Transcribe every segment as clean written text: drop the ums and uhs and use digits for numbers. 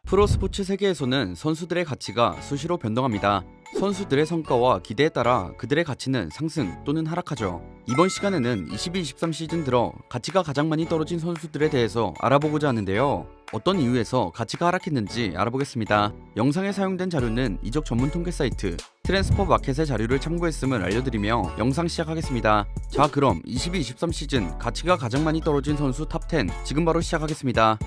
프로스포츠 세계에서는 선수들의 가치가 수시로 변동합니다. 선수들의 성과와 기대에 따라 그들의 가치는 상승 또는 하락하죠. 이번 시간에는 22-23 시즌 들어 가치가 가장 많이 떨어진 선수들에 대해서 알아보고자 하는데요. 어떤 이유에서 가치가 하락했는지 알아보겠습니다. 영상에 사용된 자료는 이적 전문 통계 사이트 트랜스퍼 마켓의 자료를 참고했음을 알려드리며 영상 시작하겠습니다. 자, 그럼 22-23 시즌 가치가 가장 많이 떨어진 선수 탑10 지금 바로 시작하겠습니다.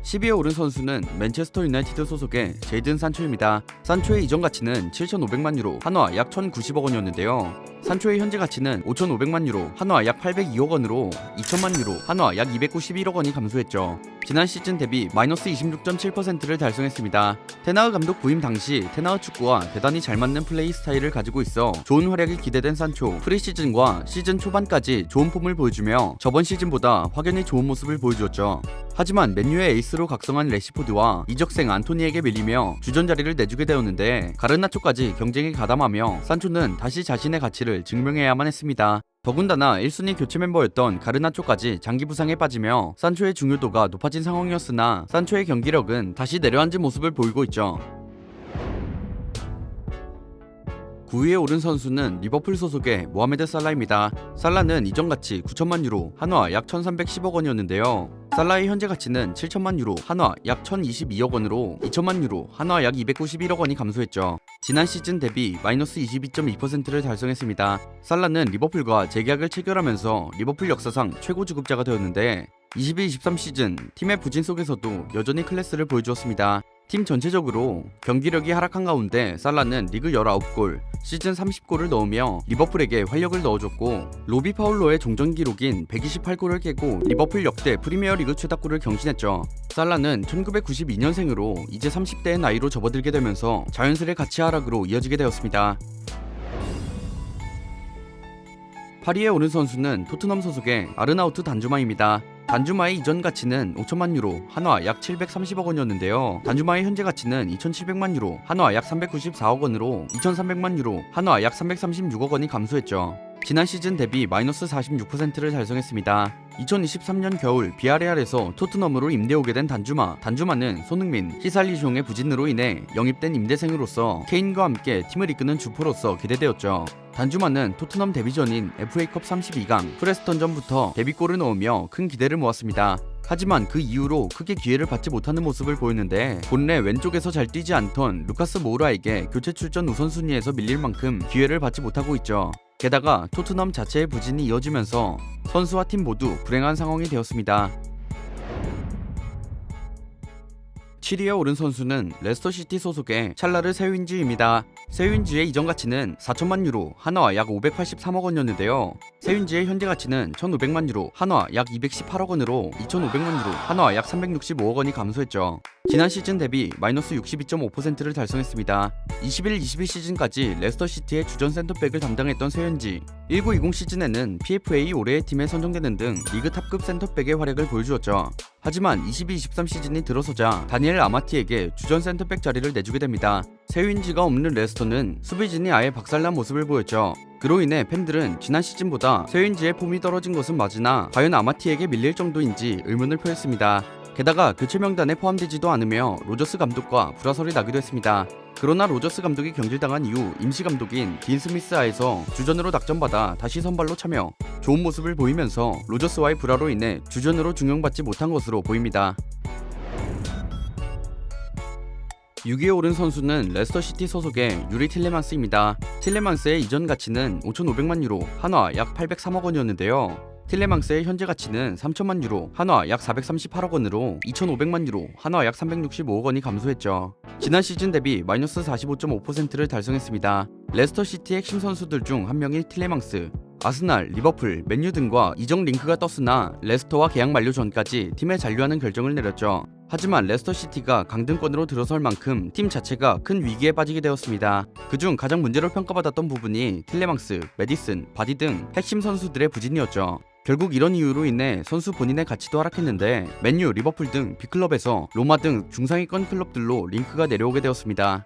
10위에 오른 선수는 맨체스터 유나이티드 소속의 제이든 산초입니다. 산초의 이전 가치는 7,500만 유로, 한화 약 1,090억 원이었는데요. 산초의 현재 가치는 5,500만 유로, 한화 약 802억 원으로 2천만 유로, 한화 약 291억 원이 감소했죠. 지난 시즌 대비 마이너스 26.7%를 달성했습니다. 테나흐 감독 부임 당시 테나흐 축구와 대단히 잘 맞는 플레이 스타일을 가지고 있어 좋은 활약이 기대된 산초. 프리시즌과 시즌 초반까지 좋은 폼을 보여주며 저번 시즌보다 확연히 좋은 모습을 보여주었죠. 하지만 맨유의 에이스로 각성한 레시포드와 이적생 안토니에게 밀리며 주전 자리를 내주게 되었는데 가르나초까지 경쟁에 가담하며 산초는 다시 자신의 가치를 증명해야만 했습니다. 더군다나 1순위 교체 멤버였던 가르나초까지 장기 부상에 빠지며 산초의 중요도가 높아진 상황이었으나 산초의 경기력은 다시 내려앉은 모습을 보이고 있죠. 9위에 오른 선수는 리버풀 소속의 모하메드 살라입니다. 살라는 이전 가치 9천만 유로, 한화 약 1,310억 원이었는데요. 살라의 현재 가치는 7천만 유로, 한화 약 1,022억 원으로 2천만 유로, 한화 약 291억 원이 감소했죠. 지난 시즌 대비 마이너스 22.2%를 달성했습니다. 살라는 리버풀과 재계약을 체결하면서 리버풀 역사상 최고 주급자가 되었는데 22-23 시즌 팀의 부진 속에서도 여전히 클래스를 보여주었습니다. 팀 전체적으로 경기력이 하락한 가운데 살라는 리그 19골, 시즌 30골을 넣으며 리버풀에게 활력을 넣어줬고 로비 파울로의 종전 기록인 128골을 깨고 리버풀 역대 프리미어리그 최다골을 경신했죠. 살라는 1992년생으로 이제 30대의 나이로 접어들게 되면서 자연스레 가치 하락으로 이어지게 되었습니다. 8위에 오른 선수는 토트넘 소속의 아르나우트 단주마입니다. 단주마의 이전 가치는 5천만 유로, 한화 약 730억 원이었는데요. 단주마의 현재 가치는 2,700만 유로, 한화 약 394억 원으로 2,300만 유로, 한화 약 336억 원이 감소했죠. 지난 시즌 대비 마이너스 46%를 달성했습니다. 2023년 겨울 비아레알에서 토트넘으로 임대 오게 된 단주마는 손흥민, 히살리숑의 부진으로 인해 영입된 임대생으로서 케인과 함께 팀을 이끄는 주포로서 기대되었죠. 단주마는 토트넘 데뷔전인 FA컵 32강 프레스턴전부터 데뷔골을 넣으며 큰 기대를 모았습니다. 하지만 그 이후로 크게 기회를 받지 못하는 모습을 보였는데 본래 왼쪽에서 잘 뛰지 않던 루카스 모우라에게 교체 출전 우선순위에서 밀릴 만큼 기회를 받지 못하고 있죠. 게다가 토트넘 자체의 부진이 이어지면서 선수와 팀 모두 불행한 상황이 되었습니다. 7위에 오른 선수는 레스터시티 소속의 찰라르 세윈지입니다. 세윈지의 이전 가치는 4천만 유로, 한화 약 583억 원이었는데요. 세윈지의 현재 가치는 1,500만 유로, 한화 약 218억 원으로 2,500만 유로, 한화 약 365억 원이 감소했죠. 지난 시즌 대비 마이너스 62.5%를 달성했습니다. 21-22 시즌까지 레스터시티의 주전 센터백을 담당했던 세윈지 19-20 시즌에는 PFA 올해의 팀에 선정되는 등 리그 탑급 센터백의 활약을 보여주었죠. 하지만 22-23 시즌이 들어서자 다니엘 아마티에게 주전 센터백 자리를 내주게 됩니다. 세윈지가 없는 레스터는 수비진이 아예 박살난 모습을 보였죠. 그로 인해 팬들은 지난 시즌보다 세윈지의 폼이 떨어진 것은 맞으나 과연 아마티에게 밀릴 정도인지 의문을 표했습니다. 게다가 교체 명단에 포함되지도 않으며 로저스 감독과 불화설이 나기도 했습니다. 그러나 로저스 감독이 경질당한 이후 임시 감독인 딘 스미스 하에서 주전으로 낙점받아 다시 선발로 참여, 좋은 모습을 보이면서 로저스와의 불화로 인해 주전으로 중용받지 못한 것으로 보입니다. 6위에 오른 선수는 레스터시티 소속의 유리 틸레만스입니다. 틸레만스의 이전 가치는 5,500만 유로, 한화 약 803억 원이었는데요. 틸레망스의 현재 가치는 3천만 유로, 한화 약 438억 원으로 2,500만 유로, 한화 약 365억 원이 감소했죠. 지난 시즌 대비 마이너스 45.5%를 달성했습니다. 레스터시티 핵심 선수들 중 한 명인 틸레망스, 아스날, 리버풀, 맨유 등과 이적 링크가 떴으나 레스터와 계약 만료 전까지 팀에 잔류하는 결정을 내렸죠. 하지만 레스터시티가 강등권으로 들어설 만큼 팀 자체가 큰 위기에 빠지게 되었습니다. 그중 가장 문제로 평가받았던 부분이 틸레망스, 메디슨, 바디 등 핵심 선수들의 부진이었죠. 결국 이런 이유로 인해 선수 본인의 가치도 하락했는데 맨유, 리버풀 등 빅클럽에서 로마 등 중상위권 클럽들로 링크가 내려오게 되었습니다.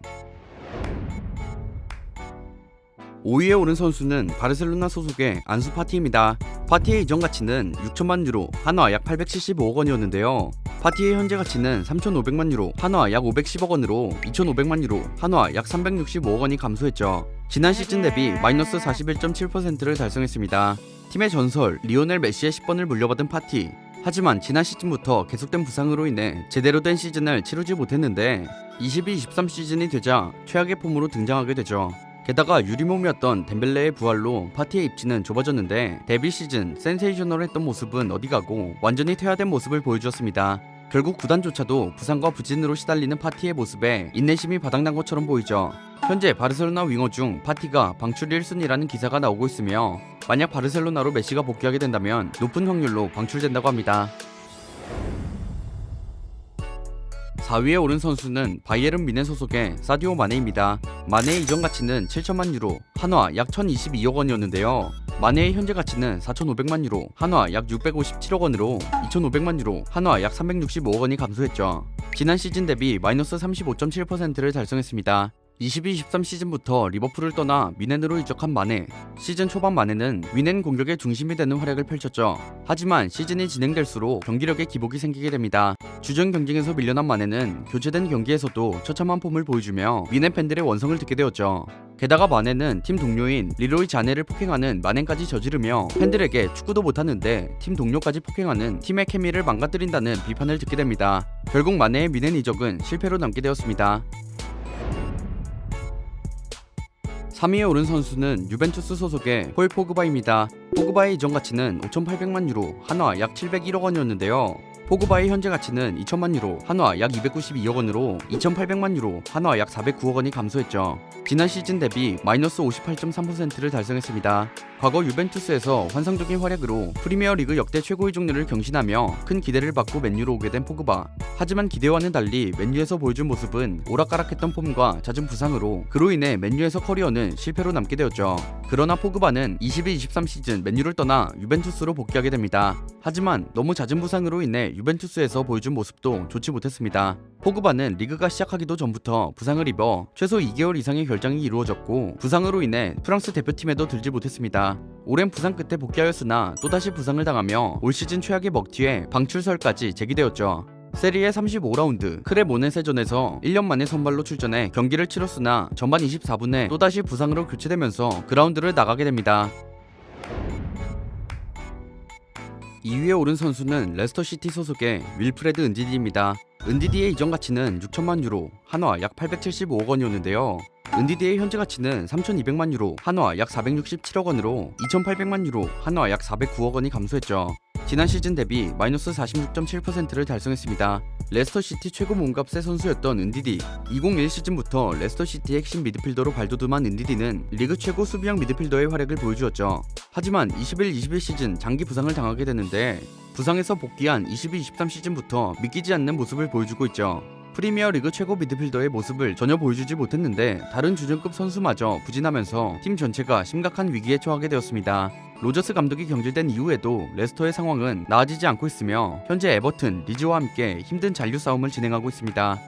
5위에 오른 선수는 바르셀로나 소속의 안수 파티입니다. 파티의 이전 가치는 6천만 유로, 한화 약 875억 원이었는데요. 파티의 현재 가치는 3,500만 유로, 한화 약 510억 원으로 2,500만 유로, 한화 약 365억 원이 감소했죠. 지난 시즌 대비 마이너스 41.7%를 달성했습니다. 팀의 전설 리오넬 메시의 10번을 물려받은 파티. 하지만 지난 시즌부터 계속된 부상으로 인해 제대로 된 시즌을 치르지 못했는데 22-23 시즌이 되자 최악의 폼으로 등장하게 되죠. 게다가 유리몸이었던 덴벨레의 부활로 파티의 입지는 좁아졌는데 데뷔 시즌 센세이셔널했던 모습은 어디 가고 완전히 퇴화된 모습을 보여주었습니다. 결국 구단조차도 부상과 부진으로 시달리는 파티의 모습에 인내심이 바닥난 것처럼 보이죠. 현재 바르셀로나 윙어 중 파티가 방출 1순위라는 기사가 나오고 있으며 만약 바르셀로나로 메시가 복귀하게 된다면 높은 확률로 방출된다고 합니다. 4위에 오른 선수는 바이에른 뮌헨 소속의 사디오 마네입니다. 마네의 이전 가치는 7천만 유로, 한화 약 1,022억 원이었는데요. 마네의 현재 가치는 4,500만 유로, 한화 약 657억 원으로 2,500만 유로, 한화 약 365억 원이 감소했죠. 지난 시즌 대비 마이너스 35.7%를 달성했습니다. 22-23 시즌부터 리버풀을 떠나 뮌헨으로 이적한 마네. 시즌 초반 마네는 뮌헨 공격의 중심이 되는 활약을 펼쳤죠. 하지만 시즌이 진행될수록 경기력에 기복이 생기게 됩니다. 주전 경쟁에서 밀려난 마네는 교체된 경기에서도 처참한 폼을 보여주며 뮌헨 팬들의 원성을 듣게 되었죠. 게다가 마네는 팀 동료인 리로이 자네를 폭행하는 만행까지 저지르며 팬들에게 축구도 못하는데 팀 동료까지 폭행하는 팀의 케미를 망가뜨린다는 비판을 듣게 됩니다. 결국 마네의 뮌헨 이적은 실패로 남게 되었습니다. 3위에 오른 선수는 유벤투스 소속의 폴 포그바입니다. 포그바의 이전 가치는 5,800만 유로, 한화 약 701억 원이었는데요. 포그바의 현재 가치는 2천만 유로, 한화 약 292억 원으로 2,800만 유로, 한화 약 409억 원이 감소했죠. 지난 시즌 대비 마이너스 58.3%를 달성했습니다. 과거 유벤투스에서 환상적인 활약으로 프리미어리그 역대 최고의 종류를 경신하며 큰 기대를 받고 맨유로 오게 된 포그바. 하지만 기대와는 달리 맨유에서 보여준 모습은 오락가락했던 폼과 잦은 부상으로 그로 인해 맨유에서 커리어는 실패로 남게 되었죠. 그러나 포그바는 22-23 시즌 맨유를 떠나 유벤투스로 복귀하게 됩니다. 하지만 너무 잦은 부상으로 인해 유벤투스에서 보여준 모습도 좋지 못했습니다. 포그바는 리그가 시작하기도 전부터 부상을 입어 최소 2개월 이상의 결장이 이루어졌고 부상으로 인해 프랑스 대표팀에도 들지 못했습니다. 오랜 부상 끝에 복귀하였으나 또다시 부상을 당하며 올 시즌 최악의 먹튀에 방출설까지 제기되었죠. 세리에 35라운드 크레모네세전에서 1년 만에 선발로 출전해 경기를 치렀으나 전반 24분에 또다시 부상으로 교체되면서 그라운드를 나가게 됩니다. 2위에 오른 선수는 레스터시티 소속의 윌프레드 은디디입니다. 은디디의 이전 가치는 6천만 유로, 한화 약 875억 원이었는데요. 은디디의 현재 가치는 3,200만 유로, 한화 약 467억 원으로 2,800만 유로, 한화 약 409억 원이 감소했죠. 지난 시즌 대비 마이너스 46.7%를 달성했습니다. 레스터시티 최고 몸값의 선수였던 은디디. 2021 시즌부터 레스터시티 핵심 미드필더로 발돋움한 은디디는 리그 최고 수비형 미드필더의 활약을 보여주었죠. 하지만 21-22 시즌 장기 부상을 당하게 되는데 부상에서 복귀한 22-23 시즌부터 믿기지 않는 모습을 보여주고 있죠. 프리미어리그 최고 미드필더의 모습을 전혀 보여주지 못했는데 다른 주전급 선수마저 부진하면서 팀 전체가 심각한 위기에 처하게 되었습니다. 로저스 감독이 경질된 이후에도 레스터의 상황은 나아지지 않고 있으며 현재 에버튼, 리즈와 함께 힘든 잔류 싸움을 진행하고 있습니다.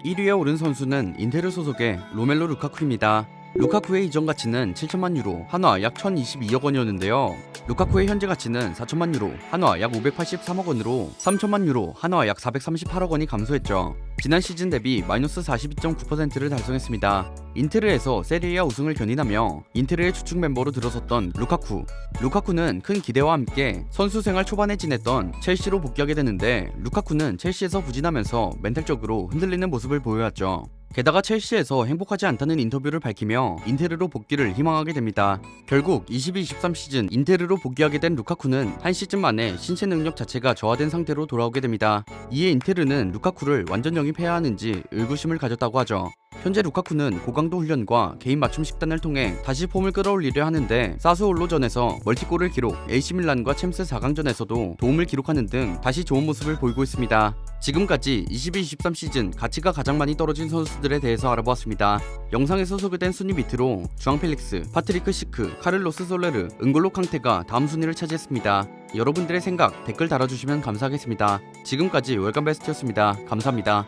1위에 오른 선수는 인테르 소속의 로멜로 루카쿠입니다. 루카쿠의 이전 가치는 7천만 유로, 한화 약 1,022억 원이었는데요. 루카쿠의 현재 가치는 4천만 유로, 한화 약 583억 원으로 3천만 유로, 한화 약 438억 원이 감소했죠. 지난 시즌 대비 마이너스 42.9%를 달성했습니다. 인테르에서 세리아 우승을 견인하며 인테르의 주축 멤버로 들어섰던 루카쿠. 루카쿠는 큰 기대와 함께 선수 생활 초반에 지냈던 첼시로 복귀하게 되는데 루카쿠는 첼시에서 부진하면서 멘탈적으로 흔들리는 모습을 보여왔죠. 게다가 첼시에서 행복하지 않다는 인터뷰를 밝히며 인테르로 복귀를 희망하게 됩니다. 결국 22-23 시즌 인테르로 복귀하게 된 루카쿠는 한 시즌 만에 신체 능력 자체가 저하된 상태로 돌아오게 됩니다. 이에 인테르는 루카쿠를 완전 영입해야 하는지 의구심을 가졌다고 하죠. 현재 루카쿠는 고강도 훈련과 개인 맞춤 식단을 통해 다시 폼을 끌어올리려 하는데 사스올로전에서 멀티골을 기록, AC밀란과 챔스 4강전에서도 도움을 기록하는 등 다시 좋은 모습을 보이고 있습니다. 지금까지 22-23 시즌 가치가 가장 많이 떨어진 선수들에 대해서 알아보았습니다. 영상에서 소개된 순위 밑으로 주앙 펠릭스, 파트리크 시크, 카를로스 솔레르, 은골로 캉테가 다음 순위를 차지했습니다. 여러분들의 생각 댓글 달아주시면 감사하겠습니다. 지금까지 월간 베스트였습니다. 감사합니다.